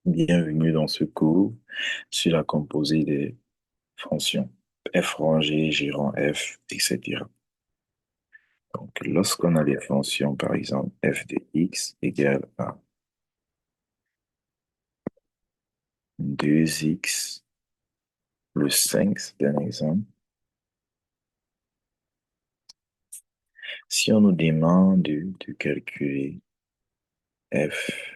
Bienvenue dans ce cours sur la composée des fonctions f rangé, g rang f, etc. Donc, lorsqu'on a des fonctions, par exemple, f de x égale à 2x plus 5, c'est un exemple. Si on nous demande de calculer f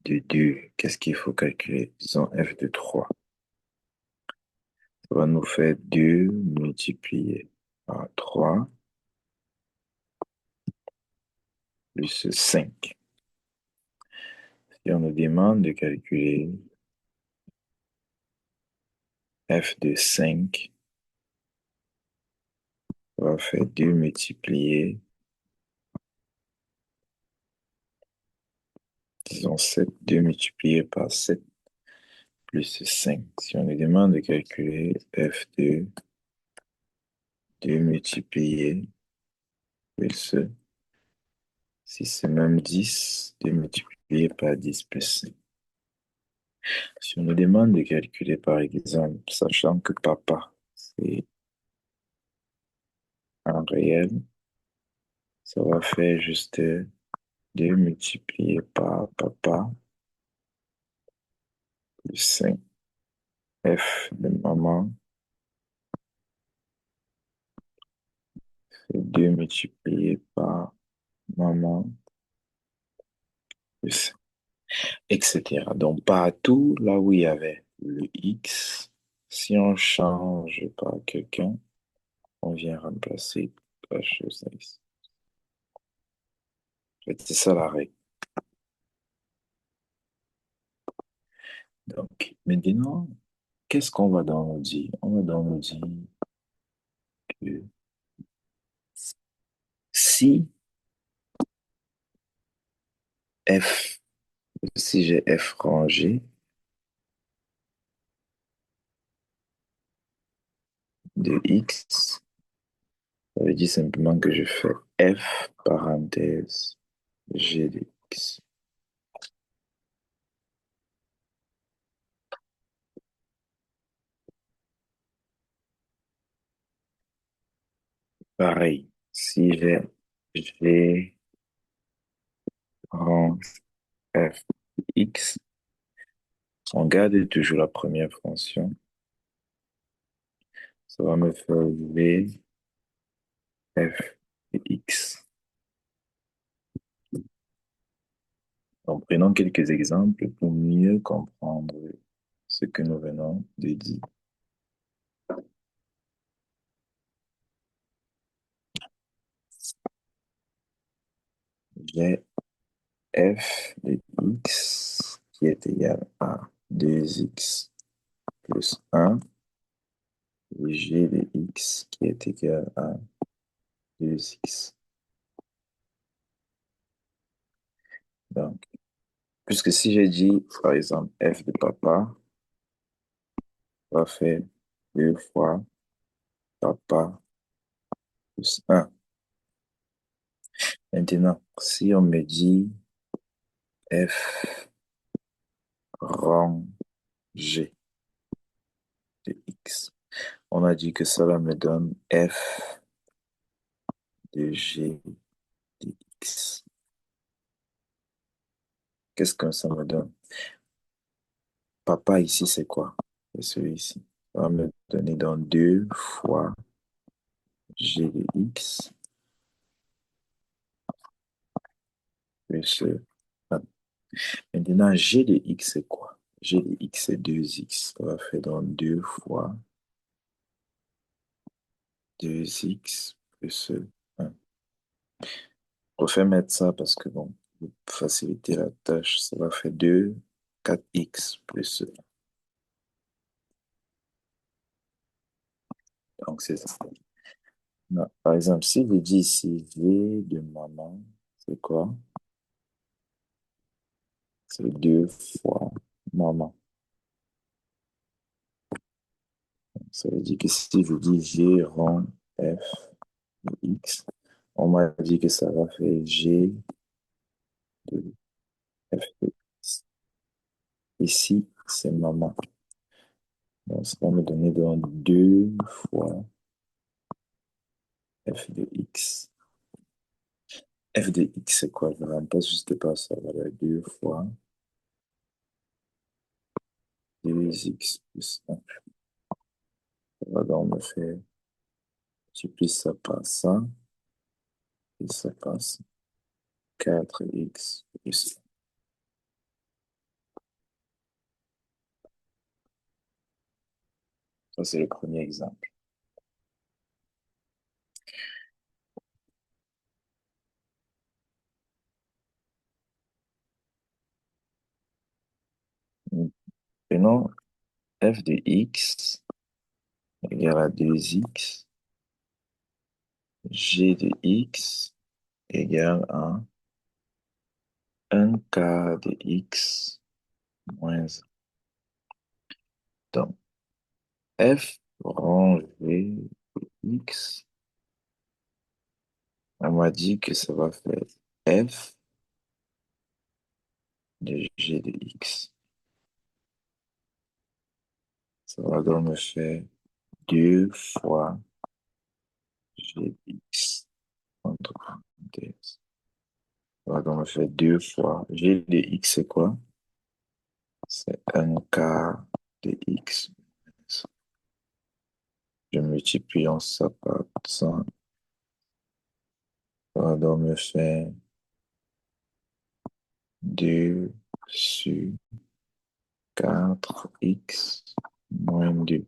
de 2, qu'est-ce qu'il faut calculer? Disons f de 3. Ça va nous faire 2 multiplié par 3 plus 5. Si on nous demande de calculer f de 5, ça va faire 2 multiplié, disons 7, 2 multiplié par 7 plus 5. Si on nous demande de calculer f de 2 multiplié plus, si c'est même 10, 2 multiplié par 10 plus 5. Si on nous demande de calculer par exemple, sachant que papa, c'est un réel, ça va faire juste 2 multiplié par papa plus 5. F de maman, c'est 2 multiplié par maman plus 5, etc. Donc, partout là où il y avait le X, si on change par quelqu'un, on vient remplacer la chose X. En fait, c'est ça la règle. Donc, maintenant, qu'est-ce qu'on va donc nous dire? On va donc nous dire que si F, si j'ai F rangé de X, ça veut dire simplement que je fais F parenthèse G de X. Pareil, si j'ai G rang f x, on garde toujours la première fonction. Ça va me faire v f de x. Donc, prenons quelques exemples pour mieux comprendre ce que nous venons de dire. J'ai f de x qui est égal à 2x plus 1 et g de x qui est égal à 2x. Donc, puisque si j'ai dit, par exemple, f de papa, va faire 2 fois papa plus 1. Maintenant, si on me dit f rang g de x, on a dit que cela me donne f de g de x. Qu'est-ce que ça me donne? Papa ici, c'est quoi? C'est celui-ci. Ça va me donner dans 2 fois g de x plus 1. Maintenant, g de x, c'est quoi? G de x, c'est 2x. Ça va faire dans 2 fois 2x plus 1. On va mettre ça parce que, bon, pour faciliter la tâche, ça va faire 2, 4x plus 1. Donc, c'est ça. Non, par exemple, si je dis ici V de maman, c'est quoi? C'est 2 fois maman. Ça veut dire que si je dis G rond F de X, on m'a dit que ça va faire G de f de x. Ici, c'est maman. Donc, ça va me donner donc 2 fois f de x. F de x, c'est quoi? Je remplace juste par ça. Voilà, 2 fois 2x plus 1. Ça va donc me faire, multiplier ça par ça, et ça passe 4x plus 1. Ça, c'est le premier exemple. Prenons f de x égale à 2x, g de x égale à 1 quart de x moins 1. Donc, f rond g de x, on m'a dit que ça va faire f de g de x. Ça va donc me faire 2 fois g de x, entre parenthèses. Ça va donc me faire 2 fois g de x, c'est quoi? C'est 1 quart de x. Je multiplie ça par 100. Ça va donc me faire 2 sur 4x moins 2,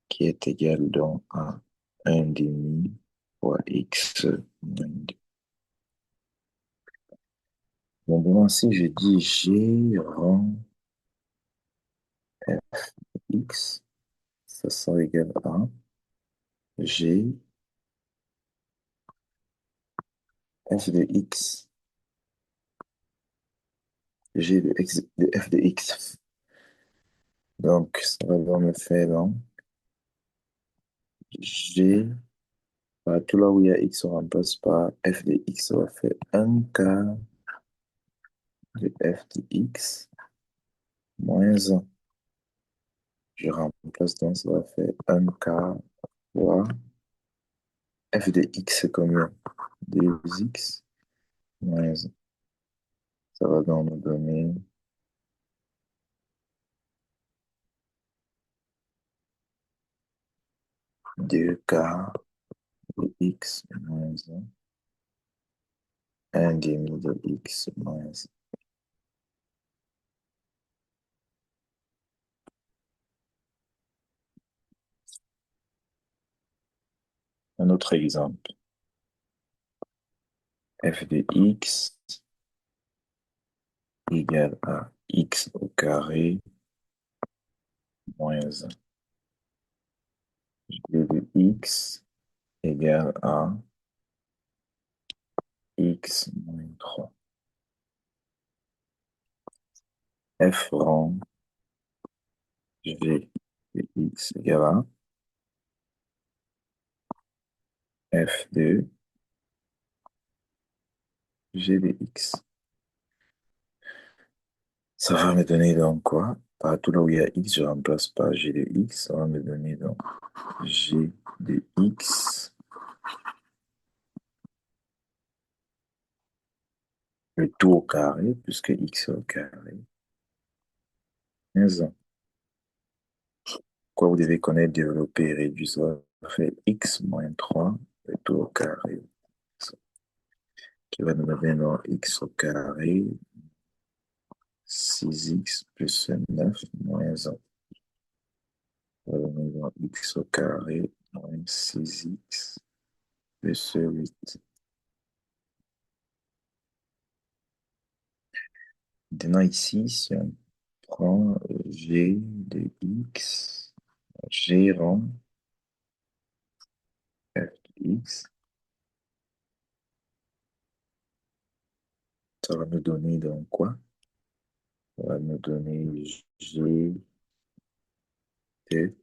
qui est égal donc à 1 demi fois x moins 2. Maintenant, si je dis g rond fx, ça sera égal à g f de x, g de, x, de f de x. Donc, ça va donc me faire donc g, tout là où il y a x, on remplace par f de x, ça va faire 1 quart de f de x moins 1. Je remplace donc, ça va faire 1 quart fois f de x, c'est combien? 2x moins 1. Ça va donc me donner 2 quarts de x moins 1 demi de x moins 1. Un autre exemple. F de x égale à x au carré moins 1. G de x égale à x moins 3. F rond g de x égale à f de g de x. Ça va me donner donc quoi? Partout là où il y a x, je remplace par g de x. Ça va me donner donc g de x, le tout au carré, puisque x est au carré, moins 1. Quoi, vous devez connaître, développer et réduire. Ça va faire x moins 3, le tout au carré, qui va nous donner donc x au carré, 6x plus 9 moins 1. Ça va donner donc x au carré, moins 6x plus 8. Maintenant ici, si on prend g de x, g rond f de x, ça va nous donner donc quoi? Ça va nous donner g de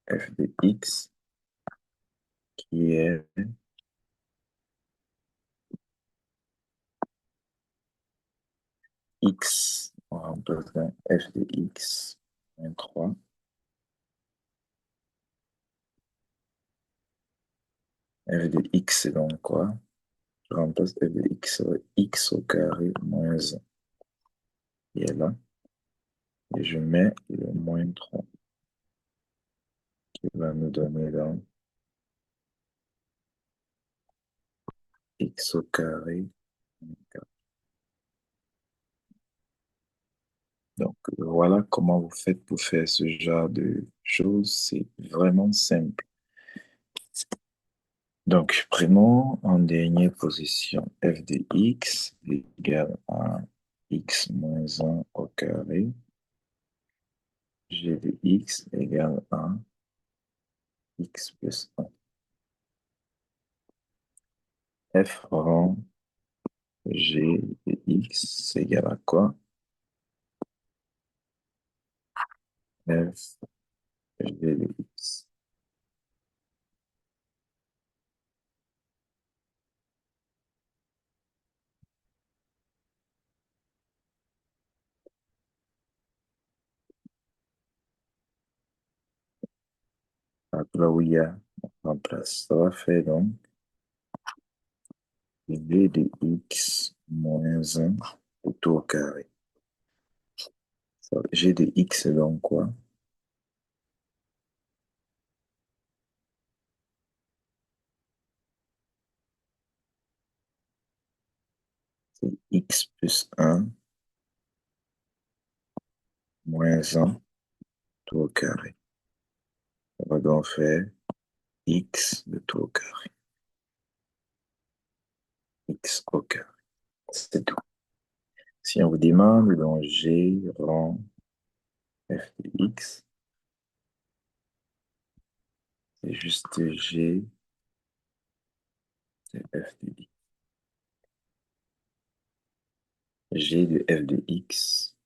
f de x qui est x, on remplace dans f de x moins 3. F de x, c'est donc quoi? Je remplace f de x sur x au carré moins 1. Et là, et je mets le moins 3 qui va nous donner donc x au carré moins 4. Donc, voilà comment vous faites pour faire ce genre de choses. C'est vraiment simple. Donc, prenons en dernière position f de x égale à x moins 1 au carré. G de x égale à x plus 1. F rend g de x égale à quoi? F g de x. Donc, là où il y a, on remplace. Ça va faire donc g de x moins 1 tout au carré. G de x, c'est donc quoi? C'est x plus 1 moins 1 tout au carré. On va donc faire x de tout au carré. X au carré. C'est tout. Si on vous demande, donc g rend f de x, c'est juste g de f de x. G de f de x,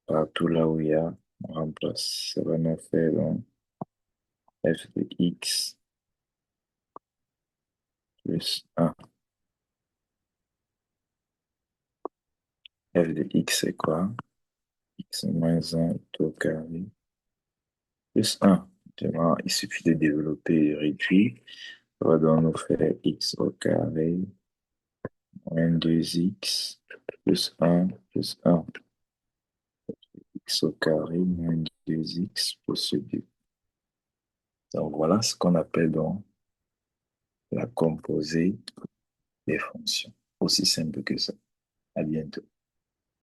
partout là où il y a, on remplace. Ça va nous faire donc f de x plus 1. F de x, c'est quoi? X moins 1 tout au carré plus 1. Maintenant, il suffit de développer et réduire. Ça va donc nous faire x au carré moins 2x plus 1. X au carré moins 2x plus 2. Donc voilà ce qu'on appelle donc la composée des fonctions. Aussi simple que ça. À bientôt.